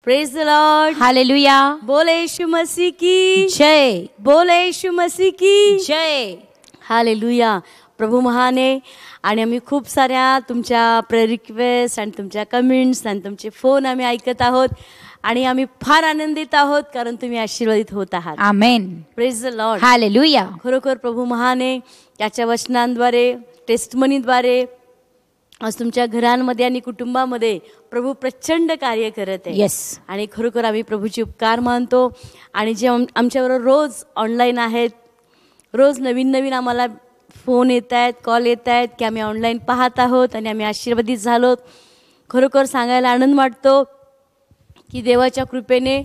Praise the Lord, hallelujah, बोले यीशु मसीह की जय, बोले यीशु मसीह की जय. हालेलुया. प्रभू महान आहे. आणि आम्ही खूप साऱ्या तुमच्या प्रेयर रिक्वेस्ट आणि तुमच्या कमेंट्स आणि तुमचे फोन आम्ही ऐकत आहोत आणि आम्ही फार आनंदित आहोत कारण तुम्ही आशीर्वादित होत आहात. Amen. Praise the Lord. Hallelujah. खरोखर प्रभू महान आहे. त्याच्या वचनांद्वारे, टेस्टमनीद्वारे आज तुमच्या घरांमध्ये आणि कुटुंबामध्ये प्रभू प्रचंड कार्य करत आहे. येस. आणि खरोखर आम्ही प्रभूचे उपकार मानतो. आणि जे आमच्याबरोबर रोज ऑनलाईन आहेत, रोज नवीन नवीन आम्हाला फोन येत आहेत, कॉल येत आहेत की आम्ही ऑनलाईन पाहत आहोत आणि आम्ही आशीर्वादित झालोत. खरोखर सांगायला आनंद वाटतो की देवाच्या कृपेने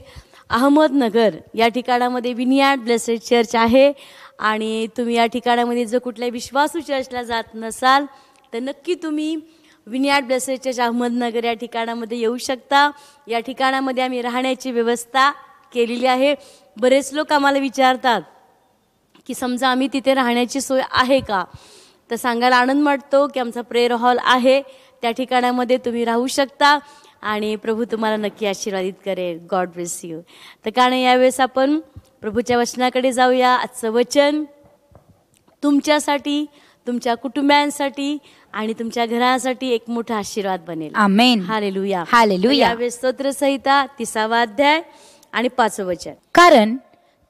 अहमदनगर या ठिकाणामध्ये विनियार्ड ब्लेसेड चर्च आहे. आणि तुम्ही या ठिकाणामध्ये जर कुठल्याही विश्वासू चर्चला जात नसाल तर नक्की तुम्ही विनियार्ड ब्लेसेड चर्च अहमदनगर या ठिकाणामध्ये येऊ शकता. या ठिकाणामध्ये आम्ही राहण्याची व्यवस्था केलेली आहे. बरेच लोक आम्हाला विचारतात की समजा आम्ही तिथे राहण्याची सोय आहे का, तर सांगायला आनंद वाटतो की आमचा प्रेयर हॉल आहे. त्या ठिकाणामध्ये तुम्ही राहू शकता आणि प्रभू तुम्हाला नक्की आशीर्वादित करेल. God bless you. तर कारण यावेळेस आपण प्रभूच्या वचनाकडे जाऊया. आजचं वचन तुमच्यासाठी, तुमच्या कुटुंबियांसाठी आणि तुमच्या घरासाठी एक मोठा आशीर्वाद बनेल. आमेन. हालेलुया. हालेलुया. यावेळेस स्तोत्रसंहिता 30वा अध्याय आणि 5वं वचन. कारण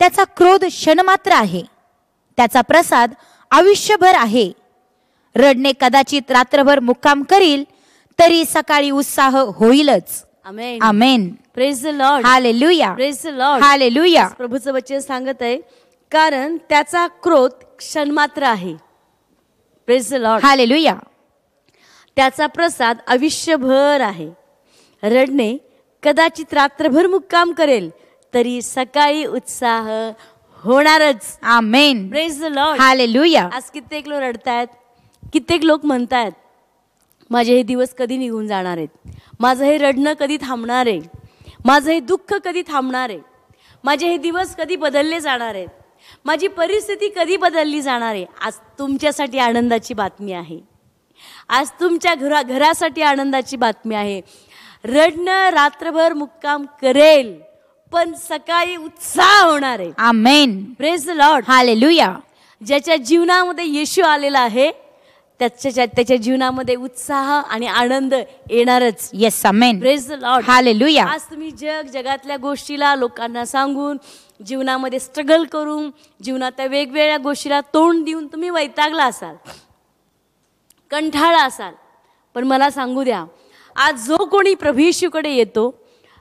त्याचा क्रोध क्षणमात्र आहे, त्याचा प्रसाद आयुष्यभर आहे. रडणे कदाचित रात्रभर मुक्काम करील, तरी सकाळी उत्साह होईलच. Amen. Amen. Praise the Lord. Hallelujah. Praise the Lord. Hallelujah. प्रभूचं वचन सांगत आहे कारण त्याचा क्रोध क्षणमात्र आहे. Praise the Lord. हालेलुया. त्याचा प्रसाद आयुष्यभर आहे. रडणे कदाचित रात्रभर मुक्काम करेल, तरी सकाळी उत्साह होणारच. Amen. Praise the Lord. Hallelujah. आज कित्येक लोक रडतायत, कित्येक लोक म्हणतायत माझे हे दिवस कधी निघून जाणार आहेत, माझं हे रडणं कधी थांबणार आहे, माझं हे दुःख कधी थांबणार आहे, माझे हे दिवस कधी बदलले जाणार आहेत, माझी परिस्थिती कधी बदलली जाणार आहे. आज तुमच्यासाठी आनंदाची बातमी आहे. आज तुमच्या घरासाठी आनंदाची बातमी आहे. रडणं रात्रभर मुक्काम करेल, पण सकाळी उत्साह होणार आहे. Amen. Praise the Lord. Hallelujah. ज्याच्या जीवनामध्ये येशू आलेला आहे त्याच्या जीवनामध्ये उत्साह आणि आनंद येणारच. Yes. Amen. Praise the Lord. Hallelujah. आज तुम्ही जगातल्या गोष्टीला लोकांना सांगून, जीवनामध्ये स्ट्रगल करून, जीवनातल्या वेगवेगळ्या गोष्टीला तोंड देऊन तुम्ही वैतागला असाल, कंठाळा असाल. पण मला सांगू द्या, आज जो कोणी प्रभू येशूकडे येतो,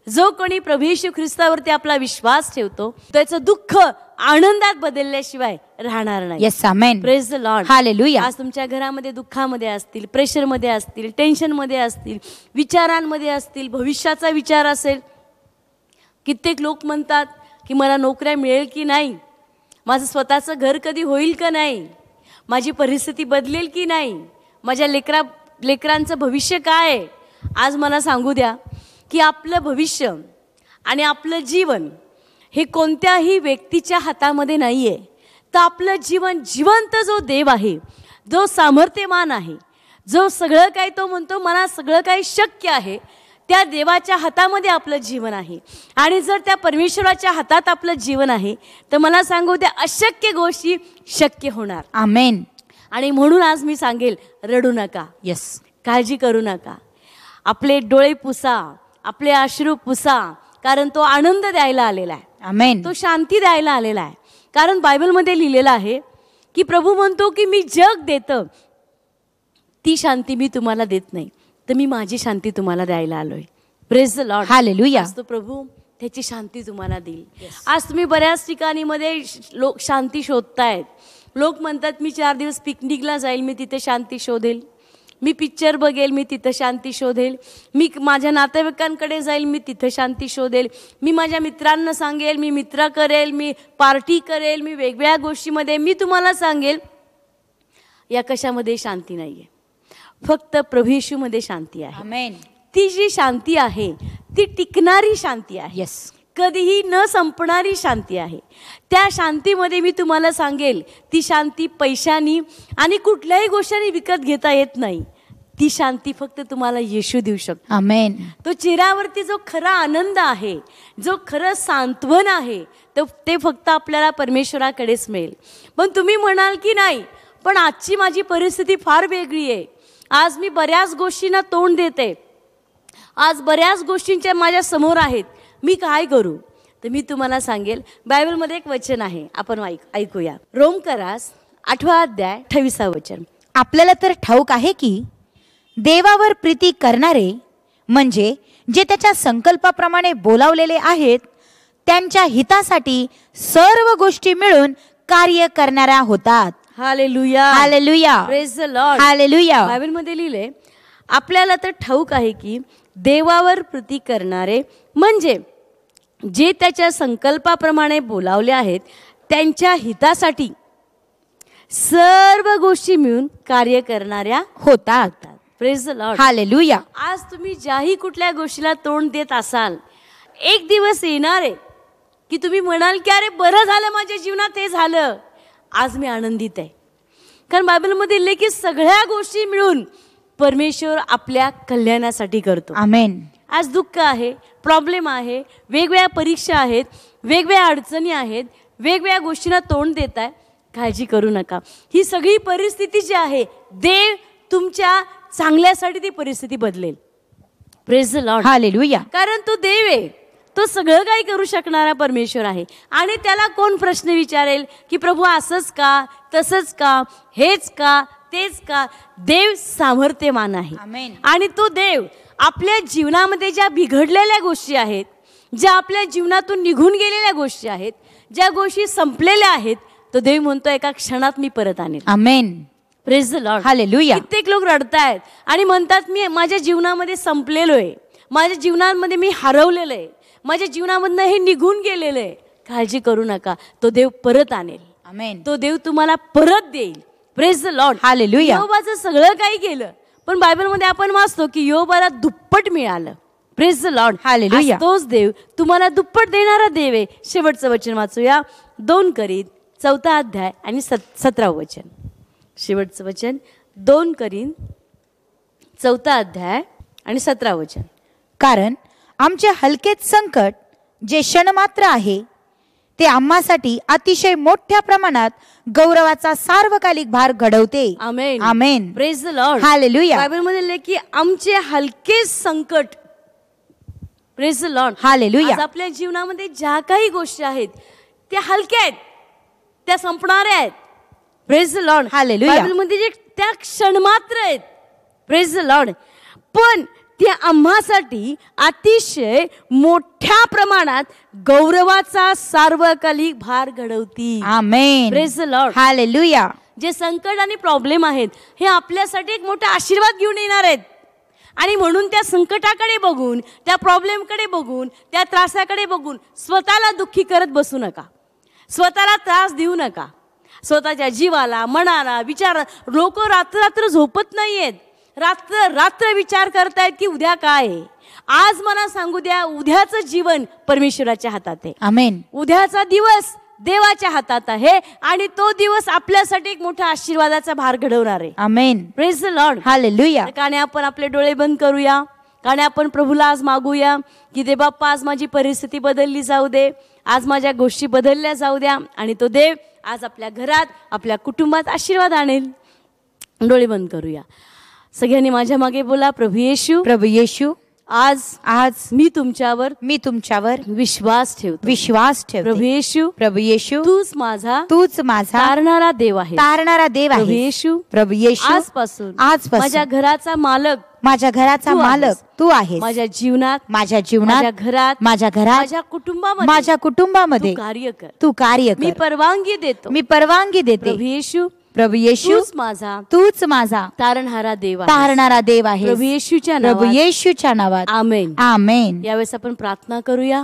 जो कोणी प्रभू येशू ख्रिस्तावरती आपला विश्वास ठेवतो, त्याचं दुःख आनंदात बदलल्याशिवाय राहणार नाही. Yes. Amen. Praise the Lord. Hallelujah. आज तुमच्या घरामध्ये दुःखामध्ये असतील, प्रेशरमध्ये असतील, टेन्शनमध्ये असतील, विचारांमध्ये असतील, भविष्याचा विचार असेल. कित्येक लोक म्हणतात की मला नोकऱ्या मिळेल की नाही, माझं स्वतःचं घर कधी होईल का नाही, माझी परिस्थिती बदलेल की नाही, माझ्या लेकरांचं भविष्य काय आहे. आज मला सांगू द्या की आपलं भविष्य आणि आपलं जीवन हे कोणत्याही व्यक्तीच्या हातामध्ये नाही आहे. तर आपलं जीवन जिवंत जो देव आहे, जो सामर्थ्यमान आहे, जो सगळं काही तो म्हणतो मला सगळं काही शक्य आहे, त्या देवाच्या हातामध्ये आपलं जीवन आहे. आणि जर त्या परमेश्वराच्या हातात आपलं जीवन आहे तर मला सांगू त्या अशक्य गोष्टी शक्य होणार. आमेन. आणि म्हणून आज मी सांगेल, रडू नका. येस. काळजी करू नका. आपले डोळे पुसा, आपले अश्रू पुसा, कारण तो आनंद द्यायला आलेला आहे. आमेन. तो शांती द्यायला आलेला आहे. कारण बायबलमध्ये लिहिलेलं आहे की प्रभू म्हणतो की मी जग देतं ती शांती मी तुम्हाला देत नाही, तर मी माझी शांती तुम्हाला द्यायला आलोय. Praise the Lord. हालेलुया. तो प्रभू त्याची शांती तुम्हाला देईल. आज तुम्ही बऱ्याच ठिकाणी मध्ये लोक शांती शोधतायत. लोक म्हणतात मी 4 दिवस पिकनिकला जाईल, मी तिथे शांती शोधेल, मी पिक्चर बघेल, मी तिथं शांती शोधेल, मी माझ्या नातेवाईकांकडे जाईल, मी तिथं शांती शोधेल, मी माझ्या मित्रांना सांगेल, मी मित्र करेल, मी पार्टी करेल, मी वेगवेगळ्या गोष्टीमध्ये. मी तुम्हाला सांगेल या कशामध्ये शांती नाही आहे, फक्त प्रभू येशूमध्ये शांती आहे. आमेन. ती जी शांती आहे ती टिकणारी शांती आहे. येस. कधीही न संपणारी शांती आहे. त्या शांतीमध्ये मी तुम्हाला सांगेल ती शांती पैशानी आणि कुठल्याही गोष्टीने विकत घेता येत नाही. ती शांती फक्त तुम्हाला येशू देऊ शकतो. आमेन. तो चेहऱ्यावरती जो खरा आनंद आहे, जो खरं सांत्वन आहे, ते फक्त आपल्याला परमेश्वराकडेच मिळेल. पण तुम्ही म्हणाल की नाही, पण आजची माझी परिस्थिती फार वेगळी आहे. आज मी बऱ्याच गोष्टींना तोंड देते, आज बऱ्याच गोष्टींच्या माझ्या समोर आहेत, मी काय करू? तर मी तुम्हाला सांगेल, बायबलमध्ये एक वचन आहे, आपण ऐकूया. रोमकरास 8 अध्याय 28 वचन. आपल्याला तर ठाऊक आहे की देवावर प्रीती करणारे म्हणजे जे त्याच्या संकल्पाप्रमाणे बोलावलेले आहेत, त्यांच्या हितासाठी सर्व गोष्टी मिळून कार्य करणाऱ्या होतात. Hallelujah, hallelujah, praise the Lord. Hallelujah. बायबलमध्ये लिहिले, आपल्याला तर ठाऊक आहे की देवावर प्रीती करणारे म्हणजे जे त्याच्या संकल्पाप्रमाणे बोलावले आहेत, त्यांच्या हितासाठी सर्व गोष्टी मिळून कार्य करणाऱ्या होतात. Praise the Lord. हालेलुया. आज तुम्ही ज्याही कुठल्या गोष्टीला तोंड देत असाल, एक दिवस येणार आहे की तुम्ही म्हणाल की अरे बरं झालं, माझ्या जीवनात हे झालं, आज मी आनंदित आहे. कारण बायबलमध्ये लिहिले की सगळ्या गोष्टी मिळून परमेश्वर आपल्या कल्याणासाठी करतो. आमेन. आज दुःख आहे, प्रॉब्लेम आहे, वेगवेगळ्या परीक्षा आहेत, वेगवेगळ्या अडचणी आहेत, वेगवेगळ्या गोष्टींना तोंड देत आहे, काळजी करू नका. ही सगळी परिस्थिती जी आहे, देव तुमच्या चांगल्यासाठी ती परिस्थिती बदलेल. Praise the Lord. हालेलुया. कारण तो देव आहे, तो सगळं काही करू शकणारा परमेश्वर आहे. आणि त्याला कोण प्रश्न विचारेल की प्रभू असंच का, तसंच का, हेच का, तेच का? देव सामर्थ्यवान आहे. आमेन. आणि तो देव आपल्या जीवनामध्ये ज्या बिघडलेल्या गोष्टी आहेत, ज्या आपल्या जीवनातून निघून गेलेल्या गोष्टी आहेत, ज्या गोष्टी संपलेल्या आहेत, तो देव म्हणतो एका क्षणात मी परत आणेल. Amen. Praise the Lord. Hallelujah. कित्येक लोक रडतायत आणि म्हणतात मी माझ्या जीवनामध्ये संपलेलो आहे, माझ्या जीवनामध्ये मी हरवलेलं आहे, माझ्या जीवनामधनं हे निघून गेलेलं आहे. काळजी करू नका, तो देव परत आणेल. आमेन. तो देव तुम्हाला परत देईल. Praise the Lord. हालेलुया. योबाचं सगळं काही केलं, पण बायबलमध्ये आपण वाचतो की योबाला दुप्पट मिळालं. Praise the Lord. हालेलुया. तोच देव तुम्हाला दुप्पट देणारा देव आहे. शेवटचं वचन वाचूया, 2 करीत 4 अध्याय आणि 17 वचन. शेवटचं वचन 2 करीत 4 अध्याय आणि 17 वचन. कारण आमचे हलकेच संकट जे क्षणमात्र आहे, ते आम्हासाठी अतिशय मोठ्या प्रमाणात गौरवाचा सार्वकालिक भार घडवते. Amen. Amen. Praise the Lord. Hallelujah. बायबलमध्ये लिहिले की आमचे हलके संकट. Praise the Lord. हालेलुया. आज आपल्या जीवनामध्ये ज्या काही गोष्टी आहेत त्या हलक्या आहेत, त्या संपणाऱ्या आहेत. Praise the Lord. हालेलुया. बायबलमध्ये जे त्या क्षणमात्र आहेत. Praise the Lord. पण ते आम्हासाठी अतिशय मोठ्या प्रमाणात गौरवाचा सार्वकालिक भार घडवती. Amen. Praise the Lord. Hallelujah. जे संकट आणि प्रॉब्लेम आहेत, हे आपल्यासाठी एक मोठा आशीर्वाद घेऊन येणार आहेत. आणि म्हणून त्या संकटाकडे बघून, त्या प्रॉब्लेमकडे बघून, त्या त्रासाकडे बघून स्वतःला दुःखी करत बसू नका, स्वतःला त्रास देऊ नका. स्वतःच्या जीवाला, मनाला, विचार. लोक रात्र झोपत नाहीयेत, रात्र विचार करतायत की उद्या काय आहे. आज मला सांगू द्या, उद्याचं जीवन परमेश्वराच्या हातात आहे. आमेन. उद्याचा दिवस देवाच्या हातात आहे आणि तो दिवस आपल्यासाठी एक मोठा आशीर्वादाचा भार घडवणार आहे. Amen. Praise the Lord. Hallelujah. कारण आपण आपले डोळे बंद करूया, कारण आपण प्रभूला आज मागूया की दे बाप्पा, आज माझी परिस्थिती बदलली जाऊ दे, आज माझ्या गोष्टी बदलल्या जाऊ द्या, आणि तो देव आज आपल्या घरात, आपल्या कुटुंबात आशीर्वाद आणेल. डोळे बंद करूया. सगळ्यांनी माझ्या मागे बोला, प्रभू येशू, प्रभू येशू, आज मी तुमच्यावर विश्वास ठेवतो. प्रभू येशू, तूच माझा तारणारा देव आहे. प्रभू येशू, आजपासून माझ्या घराचा मालक तू आहेस. माझ्या जीवनात, माझ्या घरात, माझ्या कुटुंबामध्ये तू कार्य कर. मी परवानगी देतो. प्रभू येशू, तूच माझा तारणहारा देव आहे. प्रभू येशूच्या नावात. आमेन. आमेन. यावेळेस आपण प्रार्थना करूया.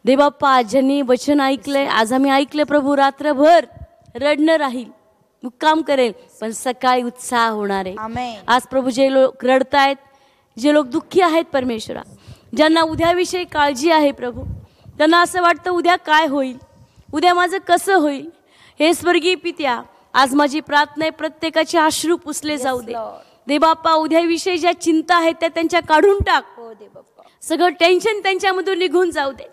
देवबाप्पा, आज ज्यांनी वचन ऐकलंय, आज आम्ही ऐकलं प्रभू, रात्रभर रडणं राहील, मुक्काम करेल, पण सकाळी उत्साह होणार आहे. आमेन. आज प्रभू जे लोक रडतायत, जे लोक दुःखी आहेत परमेश्वरा, ज्यांना उद्याविषयी काळजी आहे प्रभू, त्यांना असं वाटतं उद्या काय होईल, उद्या माझं कसं होईल. हे स्वर्गीय पित्या, आज माझी प्रार्थना आहे, प्रत्येकाचे अश्रू पुसले जाऊ दे. देवबाप्पा उद्याविषयी ज्या चिंता आहेत त्या त्यांच्या काढून टाक. सगळं टेन्शन त्यांच्यामधून निघून जाऊ दे.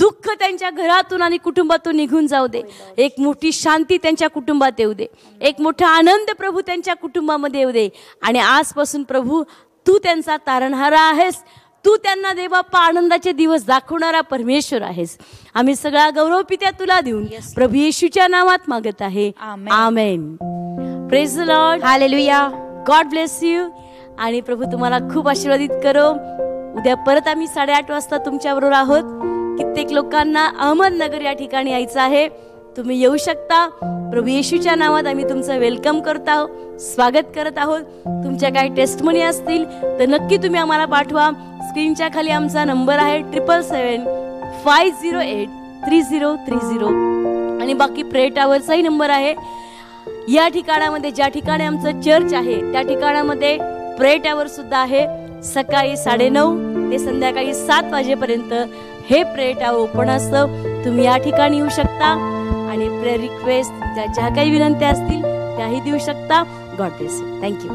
दुःख त्यांच्या घरातून आणि कुटुंबातून निघून जाऊ दे. एक मोठी शांती त्यांच्या कुटुंबात येऊ दे. एक मोठा आनंद प्रभू त्यांच्या कुटुंबामध्ये येऊ दे. आणि आजपासून प्रभू तू त्यांचा तारणहारा आहेस. तू त्यांना देवबाप्पा आनंदाचे दिवस दाखवणारा परमेश्वर आहेस. आम्ही सगळा गौरव पित्या तुला देऊन प्रभू येशूच्या नावात मागत आहे. Amen. Praise the Lord. Hallelujah. God bless you. आणि प्रभू तुम्हाला खूप आशीर्वादित करो. उद्या परत आम्ही 8:30 वाजता तुमच्याबरोबर आहोत. कित्येक लोकांना अहमदनगर या ठिकाणी यायचं आहे. तुम्ही येऊ शकता. प्रभू येशूच्या नावात आम्ही तुमचं वेलकम करत आहोत, स्वागत करत आहोत. तुमच्या काही टेस्टमनी असतील तर नक्की तुम्ही आम्हाला पाठवा. स्क्रीनच्या खाली आमचा नंबर आहे 777-508-3030. आणि बाकी प्रेयर टॉवरचाही नंबर आहे. या ठिकाणामध्ये ज्या ठिकाणी आमचं चर्च आहे त्या ठिकाणामध्ये प्रेयर टॉवर सुद्धा आहे. सकाळी 9:30 ते संध्याकाळी 7 वाजेपर्यंत हे प्रेयर टॉवर ओपन असतं. तुम्ही या ठिकाणी येऊ शकता आणि प्रेयर रिक्वेस्ट ज्या काही विनंत्या असतील त्याही देऊ शकता. God bless you. थँक्यू.